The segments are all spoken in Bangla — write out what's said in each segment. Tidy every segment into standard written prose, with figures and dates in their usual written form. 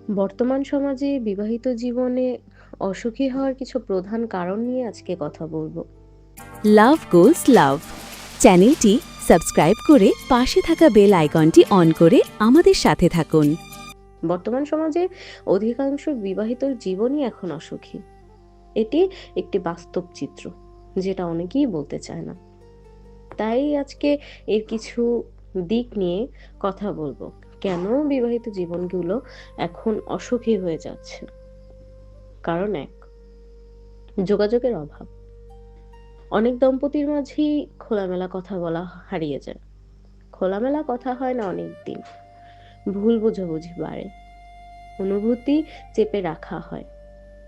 বর্তমান সমাজে বিবাহিত জীবনে অসুখী হওয়ার কিছু প্রধান কারণ নিয়ে আজকে কথা বলবো। লাভ গোলস লাভ চ্যানেলটি সাবস্ক্রাইব করে পাশে থাকা বেল আইকনটি অন করে আমাদের সাথে থাকুন। বর্তমান সমাজে অধিকাংশ বিবাহিত জীবনই এখন অসুখী। এটি একটি বাস্তব চিত্র, যেটা অনেকেই বলতে চায় না। তাই আজকে এর কিছু দিক নিয়ে কথা বলবো। কেন বিবাহিত জীবনগুলো এখন অসুখী হয়ে যাচ্ছে? কারণ এক, যোগাযোগের অভাব। অনেক দম্পতির মাঝেই খোলামেলা কথা বলা হারিয়ে যায়। খোলামেলা কথা হয় না অনেক দিন, ভুল বোঝাবুঝি বাড়ে, অনুভূতি চেপে রাখা হয়,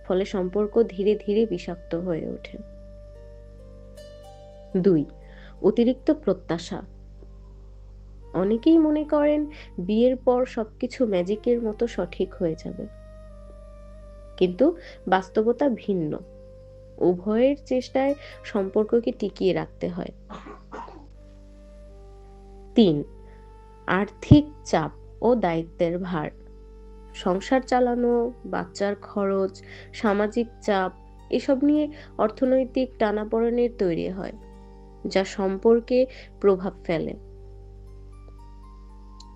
ফলে সম্পর্ক ধীরে ধীরে বিষাক্ত হয়ে ওঠে। দুই, অতিরিক্ত প্রত্যাশা। অনেকেই মনে করেন বিয়ের পর সবকিছু ম্যাজিকের মতো সঠিক হয়ে যাবে, কিন্তু বাস্তবতা ভিন্ন। উভয়ের চেষ্টায় সম্পর্ককে টিকিয়ে রাখতে হয়। তিন, আর্থিক চাপ ও দায়িত্বের ভার। সংসার চালানো, বাচ্চার খরচ, সামাজিক চাপ, এসব নিয়ে অর্থনৈতিক টানাপোড়েনের তৈরি হয়, যা সম্পর্কে প্রভাব ফেলে।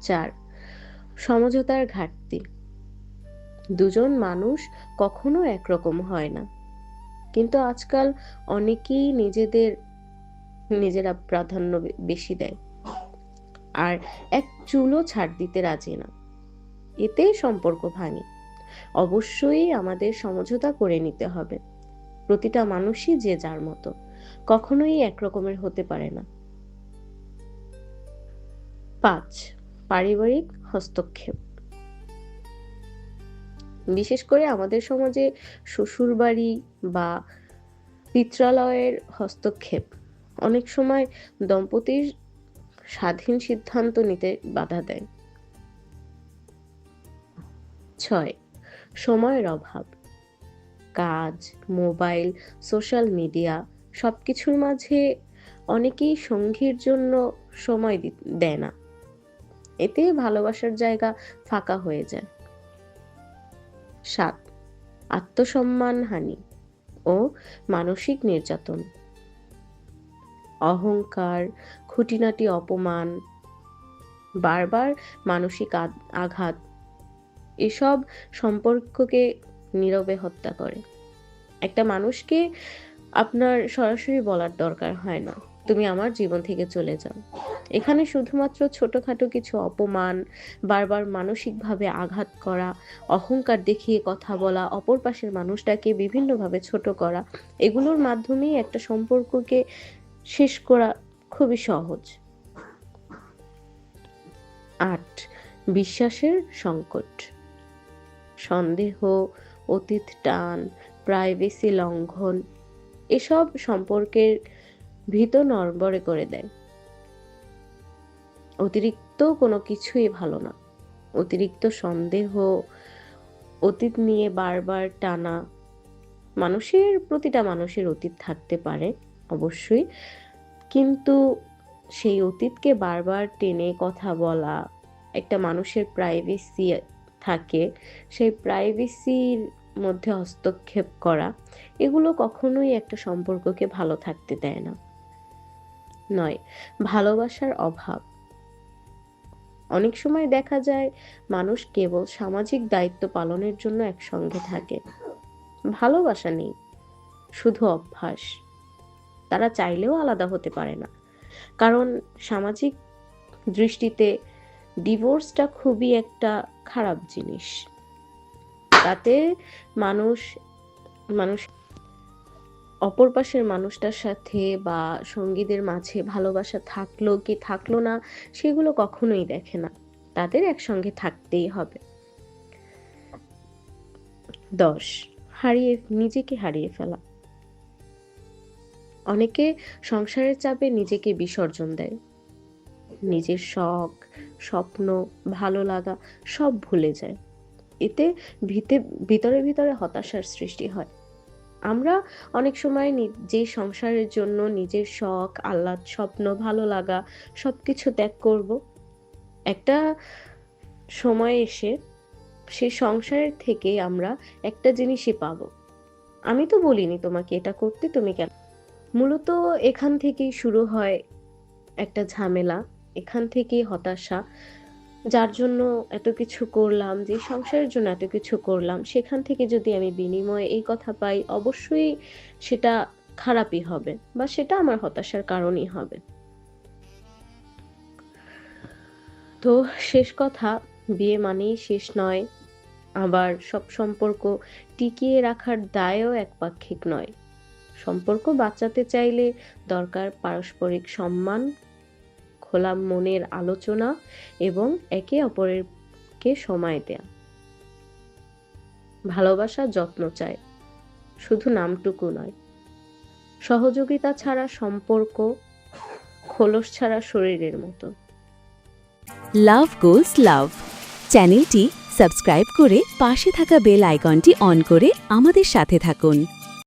চার, সমঝোতার ঘাটতি। দুজন মানুষ কখনো একরকম হয় না, কিন্তু আজকাল অনেকেই নিজেরা প্রাধান্য বেশি দেয়, আর এক চুলও ছাড় দিতে রাজি না। এতে সম্পর্ক ভাঙে। অবশ্যই আমাদের সমঝোতা করে নিতে হবে। প্রতিটা মানুষই যে যার মতো, কখনোই একরকমের হতে পারে না। পাঁচ, পারিবারিক হস্তক্ষেপ। বিশেষ করে আমাদের সমাজে শ্বশুরবাড়ি বা পিত্রালয়ের হস্তক্ষেপ অনেক সময় দম্পতির স্বাধীন সিদ্ধান্ত নিতে বাধা দেয়। ছয়, সময়ের অভাব। কাজ, মোবাইল, সোশ্যাল মিডিয়া, সবকিছুর মাঝে অনেকেই সঙ্গীর জন্য সময় দেয় না। এতে ভালোবাসার জায়গা ফাঁকা হয়ে যায়। সাত, আত্মসম্মান হানি ও মানসিক নির্যাতন। অহংকার, খুঁটিনাটি অপমান, বারবার মানসিক আঘাত, এসব সম্পর্ককে নীরবে হত্যা করে। একটা মানুষকে আপনার সরাসরি বলার দরকার হয় না, তুমি আমার জীবন থেকে চলে যাও। এখানে শুধুমাত্র ছোটখাটো কিছু অপমান, বারবার মানসিকভাবে আঘাত করা, অহংকার দেখিয়ে কথা বলা, অপর পাশের মানুষটাকে বিভিন্নভাবে ছোট করা, এগুলোর মাধ্যমেই একটা সম্পর্ককে শেষ করা খুবই সহজ। আট, বিশ্বাসের সংকট। সন্দেহ, অতীত টান, প্রাইভেসি লঙ্ঘন, এসব সম্পর্কের ভিতর নড়বড়ে করে দেয়। অতিরিক্ত কোনো কিছুই ভালো না। অতিরিক্ত সন্দেহ, অতীত নিয়ে বারবার টানা। প্রতিটা মানুষের অতীত থাকতে পারে অবশ্যই, কিন্তু সেই অতীতকে বারবার টেনে কথা বলা, একটা মানুষের প্রাইভেসি থাকে, সেই প্রাইভেসির মধ্যে হস্তক্ষেপ করা, এগুলো কখনোই একটা সম্পর্ককে ভালো থাকতে দেয় না। নয়, ভালোবাসার অভাব। অনেক সময় দেখা যায় মানুষ কেবল সামাজিক দায়িত্ব পালনের জন্য একসঙ্গে থাকে, ভালোবাসা নেই, শুধু অভ্যাস। তারা চাইলেও আলাদা হতে পারে না, কারণ সামাজিক দৃষ্টিতে ডিভোর্সটা খুবই একটা খারাপ জিনিস। তাতে মানুষ মানুষ অপর পাশের মানুষটার সাথে বা সঙ্গীদের মাঝে ভালোবাসা থাকলো কি থাকলো না, সেগুলো কখনোই দেখে না। তাদের একসঙ্গে থাকতেই হবে। 10, নিজেকে হারিয়ে ফেলা। অনেকে সংসারের চাপে নিজেকে বিসর্জন দেয়, নিজের শখ, স্বপ্ন, ভালো লাগা সব ভুলে যায়। এতে ভিতরে ভিতরে হতাশার সৃষ্টি হয়। আমরা অনেক সময় যে সংসারের জন্য নিজের শখ, আহ্লাদ, স্বপ্ন, ভালো লাগা সবকিছু ত্যাগ করব, একটা সময় এসে সেই সংসারের থেকে আমরা একটা জিনিসই পাবো। আমি তো বলিনি তোমাকে এটা করতে, তুমি কেন? মূলত এখান থেকেই শুরু হয় একটা ঝামেলা, এখান থেকেই হতাশা। যার জন্য এত কিছু করলাম, যে সংসারের জন্য এত কিছু করলাম, সেখান থেকে যদি আমি বিনিময়ে এই কথা পাই, অবশ্যই সেটা খারাপই হবে বা সেটা আমার হতাশার কারণই হবে। তো শেষ কথা, বিয়ে মানেই শেষ নয়, আবার সব সম্পর্ক টিকিয়ে রাখার দায়ও একপাক্ষিক নয়। সম্পর্ক বাঁচাতে চাইলে দরকার পারস্পরিক সম্মান, খোলা মনের আলোচনা এবং একে অপরকে সময় দেয়া। ভালোবাসা যত্ন চায়, শুধু নামটুকু নয়। সহযোগিতা ছাড়া সম্পর্ক খোলস ছাড়া শরীরের মতো। লাভ গোলস লাভ চ্যানেলটি সাবস্ক্রাইব করে পাশে থাকা বেল আইকনটি অন করে আমাদের সাথে থাকুন।